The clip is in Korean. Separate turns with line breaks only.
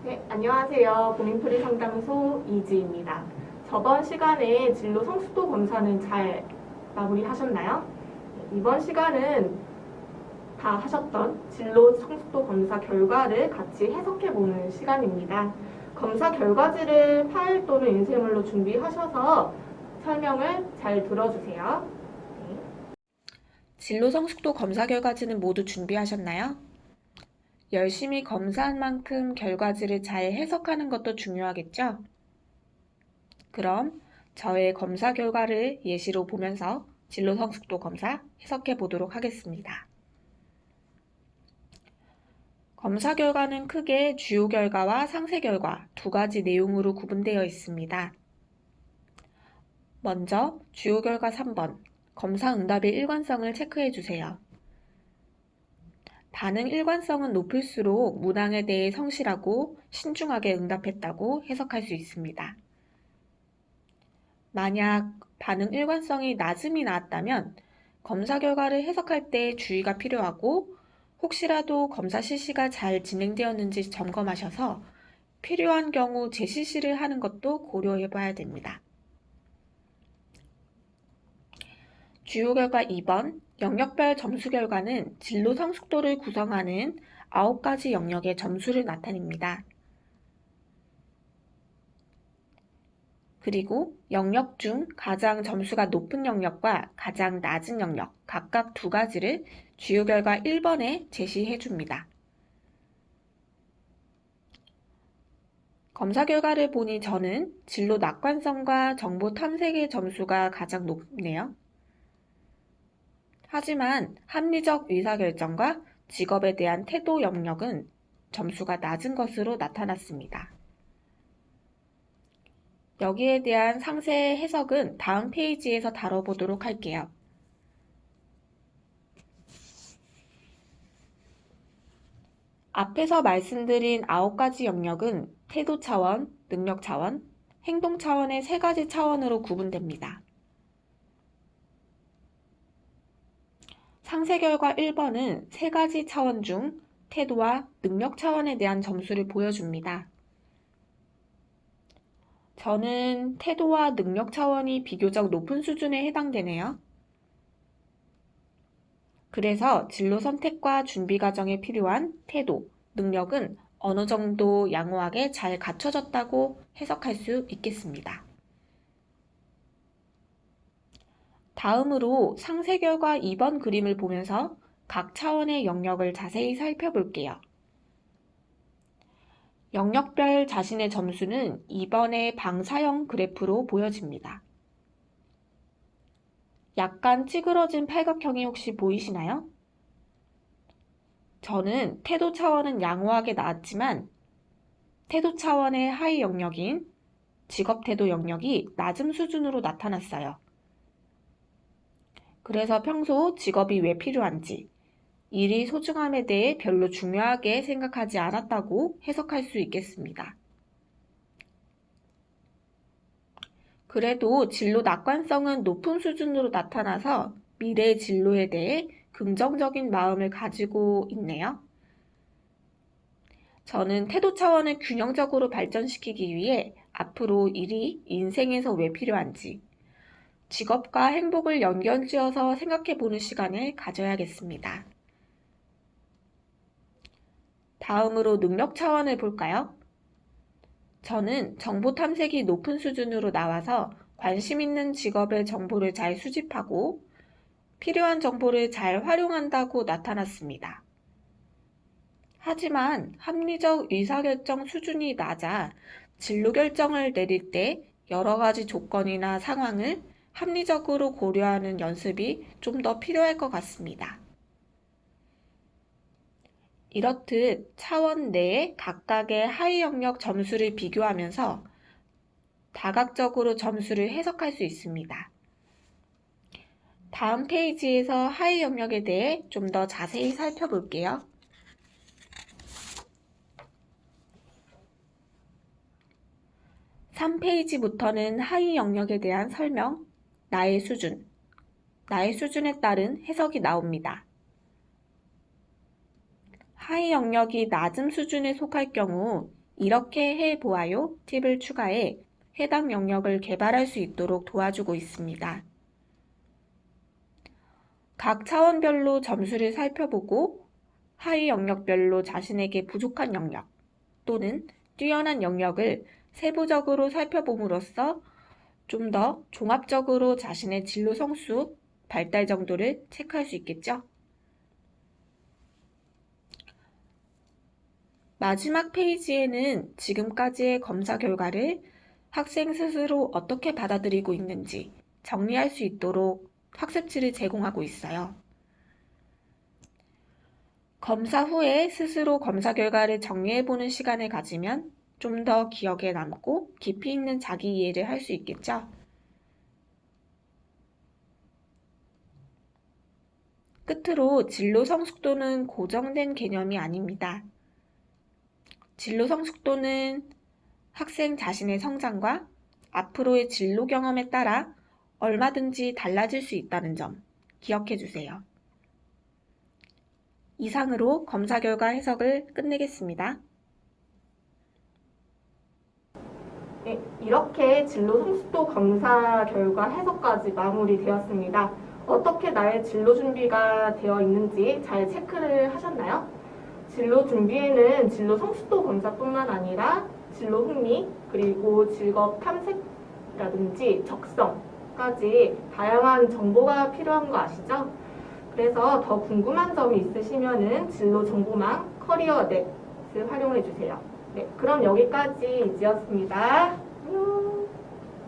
네, 안녕하세요. 고민풀이 상담소 이지입니다. 저번 시간에 진로 성숙도 검사는 잘 마무리하셨나요? 이번 시간은 다 하셨던 진로 성숙도 검사 결과를 같이 해석해보는 시간입니다. 검사 결과지를 파일 또는 인쇄물로 준비하셔서 설명을 잘 들어주세요.
진로 성숙도 검사 결과지는 모두 준비하셨나요? 열심히 검사한 만큼 결과지를 잘 해석하는 것도 중요하겠죠? 그럼 저의 검사 결과를 예시로 보면서 진로 성숙도 검사 해석해 보도록 하겠습니다. 검사 결과는 크게 주요 결과와 상세 결과 두 가지 내용으로 구분되어 있습니다. 먼저 주요 결과 3번, 검사 응답의 일관성을 체크해 주세요. 반응 일관성은 높을수록 문항에 대해 성실하고 신중하게 응답했다고 해석할 수 있습니다. 만약 반응 일관성이 낮음이 나왔다면 검사 결과를 해석할 때 주의가 필요하고 혹시라도 검사 실시가 잘 진행되었는지 점검하셔서 필요한 경우 재실시를 하는 것도 고려해 봐야 됩니다. 주요 결과 2번, 영역별 점수 결과는 진로 성숙도를 구성하는 9가지 영역의 점수를 나타냅니다. 그리고 영역 중 가장 점수가 높은 영역과 가장 낮은 영역 각각 두 가지를 주요 결과 1번에 제시해 줍니다. 검사 결과를 보니 저는 진로 낙관성과 정보 탐색의 점수가 가장 높네요. 하지만 합리적 의사결정과 직업에 대한 태도 영역은 점수가 낮은 것으로 나타났습니다. 여기에 대한 상세 해석은 다음 페이지에서 다뤄보도록 할게요. 앞에서 말씀드린 9가지 영역은 태도 차원, 능력 차원, 행동 차원의 3가지 차원으로 구분됩니다. 상세 결과 1번은 3가지 차원 중 태도와 능력 차원에 대한 점수를 보여줍니다. 저는 태도와 능력 차원이 비교적 높은 수준에 해당되네요. 그래서 진로 선택과 준비 과정에 필요한 태도, 능력은 어느 정도 양호하게 잘 갖춰졌다고 해석할 수 있겠습니다. 다음으로 상세 결과 2번 그림을 보면서 각 차원의 영역을 자세히 살펴볼게요. 영역별 자신의 점수는 2번의 방사형 그래프로 보여집니다. 약간 찌그러진 팔각형이 혹시 보이시나요? 저는 태도 차원은 양호하게 나왔지만 태도 차원의 하위 영역인 직업 태도 영역이 낮은 수준으로 나타났어요. 그래서 평소 직업이 왜 필요한지, 일이 소중함에 대해 별로 중요하게 생각하지 않았다고 해석할 수 있겠습니다. 그래도 진로 낙관성은 높은 수준으로 나타나서 미래의 진로에 대해 긍정적인 마음을 가지고 있네요. 저는 태도 차원을 균형적으로 발전시키기 위해 앞으로 일이 인생에서 왜 필요한지, 직업과 행복을 연결지어서 생각해보는 시간을 가져야겠습니다. 다음으로 능력 차원을 볼까요? 저는 정보 탐색이 높은 수준으로 나와서 관심 있는 직업의 정보를 잘 수집하고 필요한 정보를 잘 활용한다고 나타났습니다. 하지만 합리적 의사결정 수준이 낮아 진로 결정을 내릴 때 여러 가지 조건이나 상황을 합리적으로 고려하는 연습이 좀 더 필요할 것 같습니다. 이렇듯 차원 내의 각각의 하위 영역 점수를 비교하면서 다각적으로 점수를 해석할 수 있습니다. 다음 페이지에서 하위 영역에 대해 좀 더 자세히 살펴볼게요. (3페이지부터는) 하위 영역에 대한 설명, 나의 수준, 나의 수준에 따른 해석이 나옵니다. 하위 영역이 낮은 수준에 속할 경우 이렇게 해보아요 팁을 추가해 해당 영역을 개발할 수 있도록 도와주고 있습니다. 각 차원별로 점수를 살펴보고 하위 영역별로 자신에게 부족한 영역 또는 뛰어난 영역을 세부적으로 살펴봄으로써 좀 더 종합적으로 자신의 진로 성수, 발달 정도를 체크할 수 있겠죠? 마지막 페이지에는 지금까지의 검사 결과를 학생 스스로 어떻게 받아들이고 있는지 정리할 수 있도록 학습지를 제공하고 있어요. 검사 후에 스스로 검사 결과를 정리해보는 시간을 가지면 좀 더 기억에 남고 깊이 있는 자기 이해를 할 수 있겠죠? 끝으로 진로 성숙도는 고정된 개념이 아닙니다. 진로 성숙도는 학생 자신의 성장과 앞으로의 진로 경험에 따라 얼마든지 달라질 수 있다는 점 기억해 주세요. 이상으로 검사 결과 해석을 끝내겠습니다.
네, 이렇게 진로 성숙도 검사 결과 해석까지 마무리되었습니다. 어떻게 나의 진로 준비가 되어 있는지 잘 체크를 하셨나요? 진로 준비에는 진로 성숙도 검사뿐만 아니라 진로 흥미, 그리고 직업 탐색이라든지 적성까지 다양한 정보가 필요한 거 아시죠? 그래서 더 궁금한 점이 있으시면은 진로 정보망 커리어넷을 활용해 주세요. 네, 그럼 여기까지 이지였습니다.